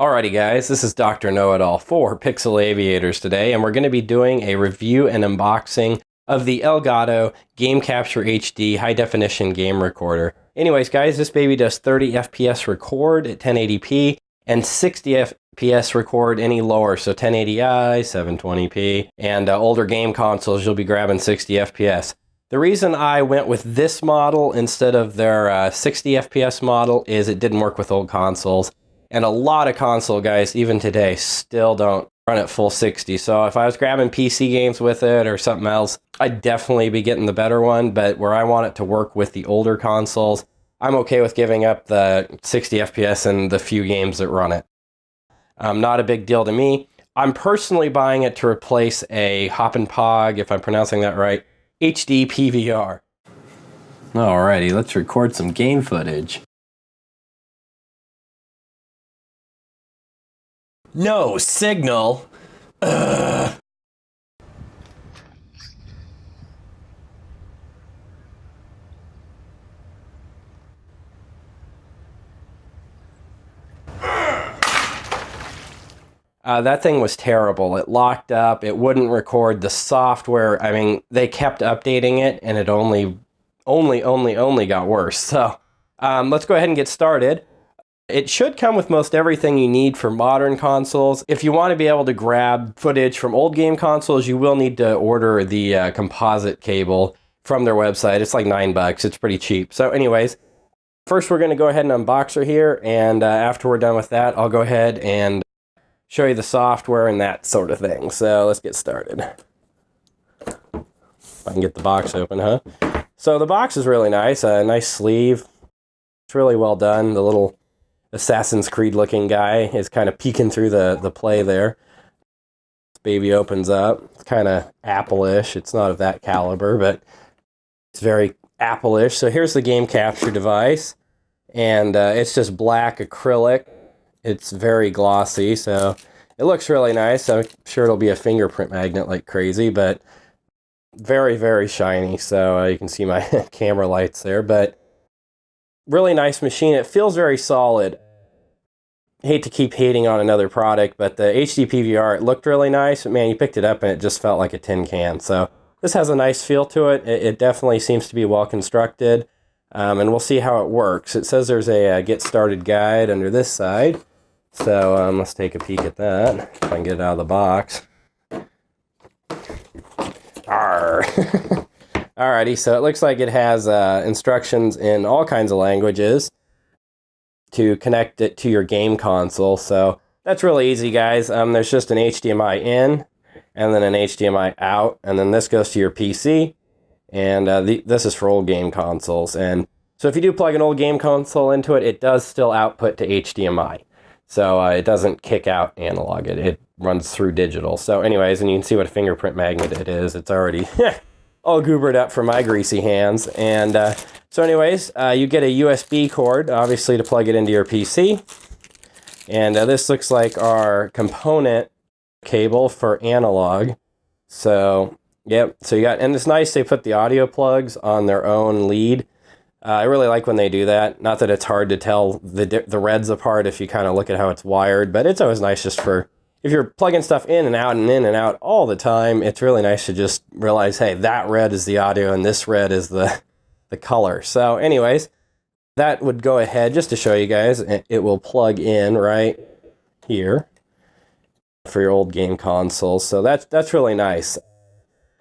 Alrighty guys, this is Dr. Know-It-All for Pixel Aviators today, and we're going to be doing a review and unboxing of the Elgato Game Capture HD high definition game recorder. Anyways guys, this baby does 30 FPS record at 1080p and 60 FPS record any lower, so 1080i, 720p, and older game consoles you'll be grabbing 60 FPS. The reason I went with this model instead of their 60 FPS model is it didn't work with old consoles. And a lot of console guys, even today, still don't run at full 60. So if I was grabbing PC games with it or something else, I'd definitely be getting the better one. But where I want it to work with the older consoles, I'm okay with giving up the 60 FPS and the few games that run it. Not a big deal to me. I'm personally buying it to replace a Hop and Pog, if I'm pronouncing that right, HD PVR. Alrighty, let's record some game footage. No signal. Ugh. That thing was terrible. It locked up. It wouldn't record the software. I mean, they kept updating it, and it only got worse. So let's go ahead and get started. It should come with most everything you need for modern consoles. If you want to be able to grab footage from old game consoles, you will need to order the composite cable from their website. It's like $9. It's pretty cheap. So anyways, first we're going to go ahead and unbox her here, and after we're done with that, I'll go ahead and show you the software and that sort of thing. So let's get started. If I can get the box open, huh? So the box is really nice. A nice sleeve. It's really well done. The little Assassin's Creed looking guy is kind of peeking through the play there. This baby opens up. It's kind of Apple-ish. It's not of that caliber, but it's very Apple-ish. So here's the game capture device, and it's just black acrylic. It's very glossy, so it looks really nice. I'm sure it'll be a fingerprint magnet like crazy, but very, very shiny. So you can see my camera lights there, but really nice machine. It feels very solid. Hate to keep hating on another product, but the HD PVR, it looked really nice. But man, you picked it up and it just felt like a tin can. So this has a nice feel to it. It definitely seems to be well constructed, and we'll see how it works. It says there's a get started guide under this side. So let's take a peek at that. If I can get it out of the box. Arr. Alrighty, so it looks like it has instructions in all kinds of languages to connect it to your game console. So that's really easy, guys. There's just an HDMI in, and then an HDMI out, and then this goes to your PC, and this is for old game consoles. And so if you do plug an old game console into it, it does still output to HDMI. So it doesn't kick out analog. It runs through digital. So anyways, and you can see what a fingerprint magnet it is. It's already all goobered up from my greasy hands. And so anyways, you get a USB cord, obviously, to plug it into your PC. And this looks like our component cable for analog. So, yep. So you got, and it's nice they put the audio plugs on their own lead. I really like when they do that. Not that it's hard to tell the reds apart if you kind of look at how it's wired, but it's always nice just for, if you're plugging stuff in and out all the time, it's really nice to just realize, hey, that red is the audio and this red is the color. So anyways, that would go ahead, just to show you guys, it will plug in right here for your old game consoles. So that's really nice.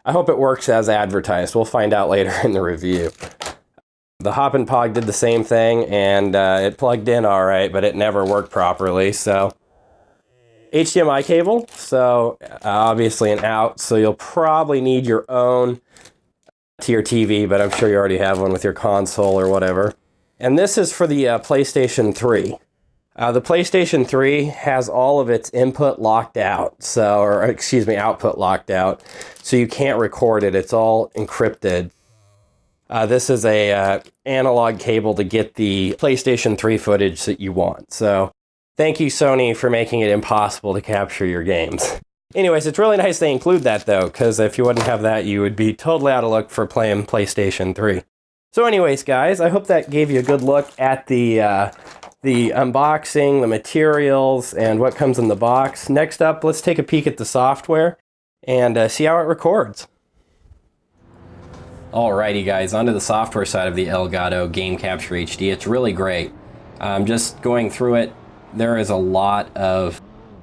I hope it works as advertised. We'll find out later in the review. The Hop and Pog did the same thing, and it plugged in all right, but it never worked properly. So HDMI cable, so obviously an out, so you'll probably need your own to your TV, but I'm sure you already have one with your console or whatever. And this is for the PlayStation 3. The PlayStation 3 has all of its input locked out, so, or excuse me, output locked out, so you can't record it. It's all encrypted. This is a analog cable to get the PlayStation 3 footage that you want. So thank you, Sony, for making it impossible to capture your games. Anyways, it's really nice they include that, though, because if you wouldn't have that, you would be totally out of luck for playing PlayStation 3. So anyways, guys, I hope that gave you a good look at the the unboxing, the materials, and what comes in the box. Next up, let's take a peek at the software and see how it records. Alrighty guys, onto the software side of the Elgato Game Capture HD. It's really great. Just going through it, there is a lot of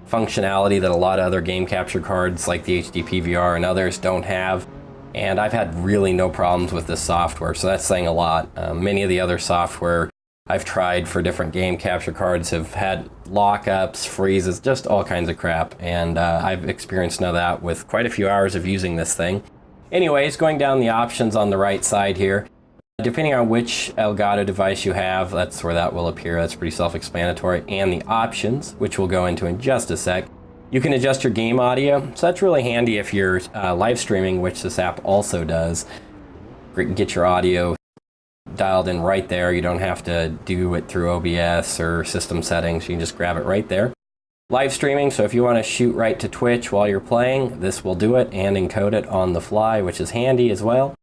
functionality that a lot of other game capture cards like the HD PVR and others don't have. And I've had really no problems with this software, so that's saying a lot. Many of the other software I've tried for different game capture cards have had lockups, freezes, just all kinds of crap. And I've experienced none of that with quite a few hours of using this thing. Anyways, going down the options on the right side here, depending on which Elgato device you have, that's where that will appear. That's pretty self-explanatory. And the options, which we'll go into in just a sec. You can adjust your game audio, so that's really handy if you're live streaming, which this app also does. Get your audio dialed in right there. You don't have to do it through OBS or system settings. You can just grab it right there. Live streaming, so if you want to shoot right to Twitch while you're playing, this will do it and encode it on the fly, which is handy as well.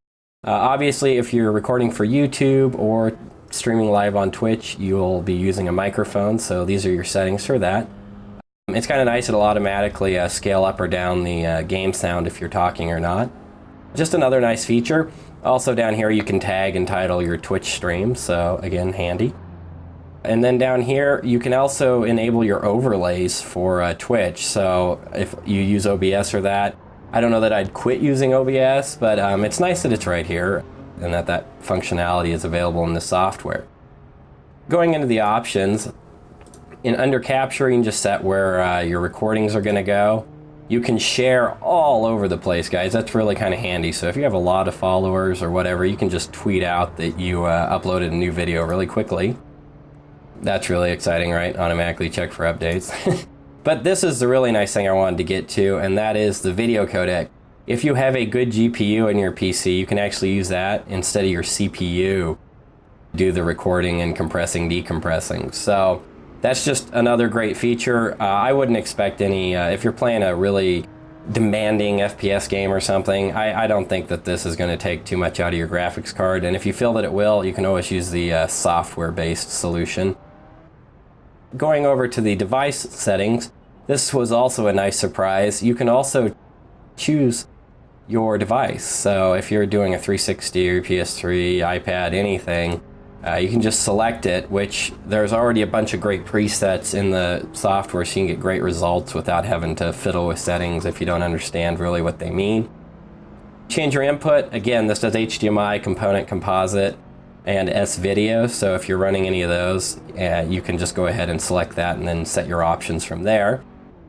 Obviously, if you're recording for YouTube or streaming live on Twitch, you'll be using a microphone, so these are your settings for that. It's kind of nice, it'll automatically scale up or down the game sound if you're talking or not. Just another nice feature. Also down here you can tag and title your Twitch stream, so again, handy. And then down here you can also enable your overlays for Twitch, so if you use OBS or that, I don't know that I'd quit using OBS, but it's nice that it's right here and that that functionality is available in the software. Going into the options, under capture you can just set where your recordings are going to go. You can share all over the place, guys. That's really kind of handy. So if you have a lot of followers or whatever, you can just tweet out that you uploaded a new video really quickly. That's really exciting, right? Automatically check for updates. But this is the really nice thing I wanted to get to, and that is the video codec. If you have a good GPU in your PC, you can actually use that instead of your CPU. Do the recording and compressing, decompressing. So that's just another great feature. I wouldn't expect any, if you're playing a really demanding FPS game or something, I don't think that this is going to take too much out of your graphics card. And if you feel that it will, you can always use the software-based solution. Going over to the device settings, this was also a nice surprise. You can also choose your device. So if you're doing a 360 or PS3, iPad, anything, you can just select it, which there's already a bunch of great presets in the software, so you can get great results without having to fiddle with settings if you don't understand really what they mean. Change your input. Again, this does HDMI, component, composite, and S-video, so if you're running any of those, you can just go ahead and select that and then set your options from there.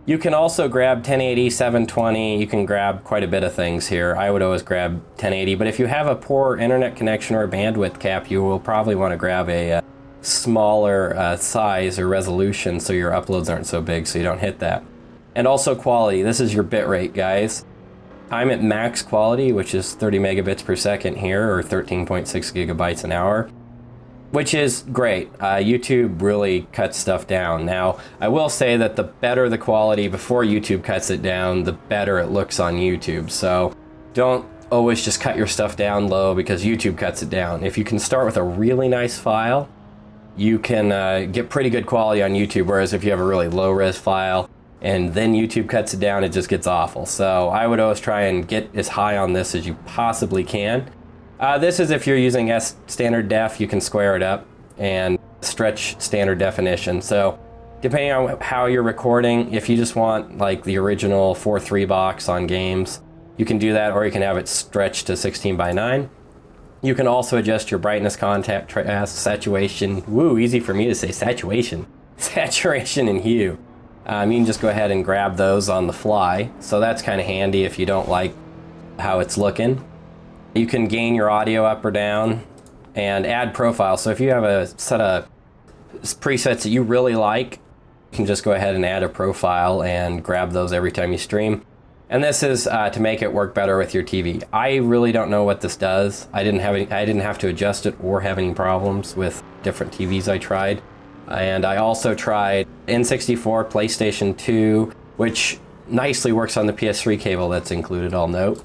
You can also grab 1080, 720, you can grab quite a bit of things here. I would always grab 1080, but if you have a poor internet connection or bandwidth cap, you will probably want to grab a smaller size or resolution so your uploads aren't so big so you don't hit that. And also quality, this is your bitrate, guys. I'm at max quality, which is 30 megabits per second here, or 13.6 gigabytes an hour, which is great. YouTube really cuts stuff down. Now, I will say that the better the quality before YouTube cuts it down, the better it looks on YouTube. So don't always just cut your stuff down low because YouTube cuts it down. If you can start with a really nice file, you can get pretty good quality on YouTube, whereas if you have a really low-res file, and then YouTube cuts it down, it just gets awful. So I would always try and get as high on this as you possibly can. This is if you're using standard def, you can square it up and stretch standard definition. So depending on how you're recording, if you just want like the original 4:3 box on games, you can do that, or you can have it stretched to 16:9. You can also adjust your brightness, contrast, saturation. Woo, easy for me to say, saturation. Saturation and hue. You can just go ahead and grab those on the fly. So that's kind of handy if you don't like how it's looking. You can gain your audio up or down and add profiles. So if you have a set of presets that you really like, you can just go ahead and add a profile and grab those every time you stream. And this is to make it work better with your TV. I really don't know what this does. I didn't have to adjust it or have any problems with different TVs I tried. And I also tried N64, PlayStation 2, which nicely works on the PS3 cable that's included, I'll note.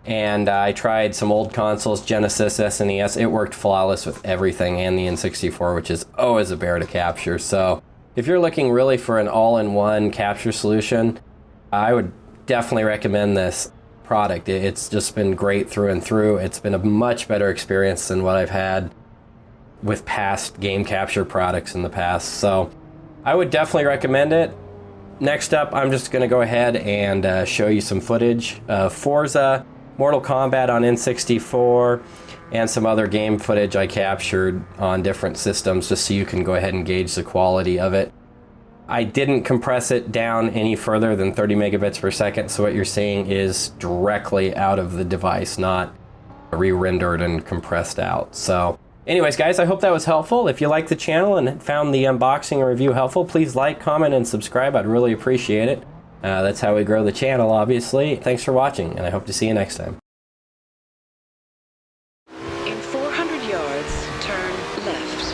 And I tried some old consoles, Genesis, SNES. It worked flawless with everything, and the N64, which is always a bear to capture. So if you're looking really for an all-in-one capture solution, I would definitely recommend this product. It's just been great through and through. It's been a much better experience than what I've had with past game capture products in the past. So I would definitely recommend it. Next up, I'm just going to go ahead and show you some footage of Forza, Mortal Kombat on N64, and some other game footage I captured on different systems, just so you can go ahead and gauge the quality of it. I didn't compress it down any further than 30 megabits per second, so what you're seeing is directly out of the device, not re-rendered and compressed out. So anyways, guys, I hope that was helpful. If you liked the channel and found the unboxing or review helpful, please like, comment, and subscribe. I'd really appreciate it. That's how we grow the channel, obviously. Thanks for watching, and I hope to see you next time. In 400 yards, turn left.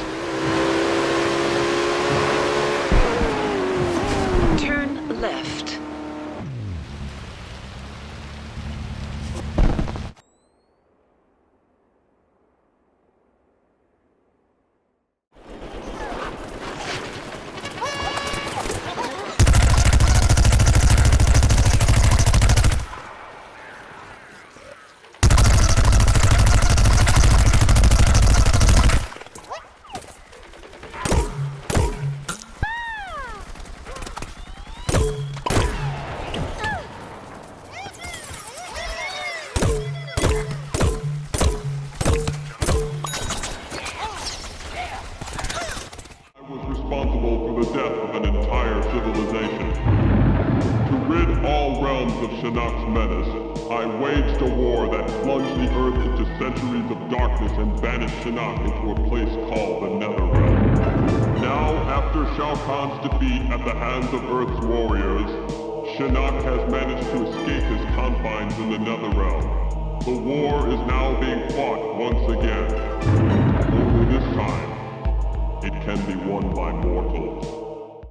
Turn left. Responsible for the death of an entire civilization. To rid all realms of Shinnok's menace, I waged a war that plunged the Earth into centuries of darkness and banished Shinnok into a place called the Netherrealm. Now, after Shao Kahn's defeat at the hands of Earth's warriors, Shinnok has managed to escape his confines in the Netherrealm. The war is now being fought once again. Only this time, it can be won by mortals.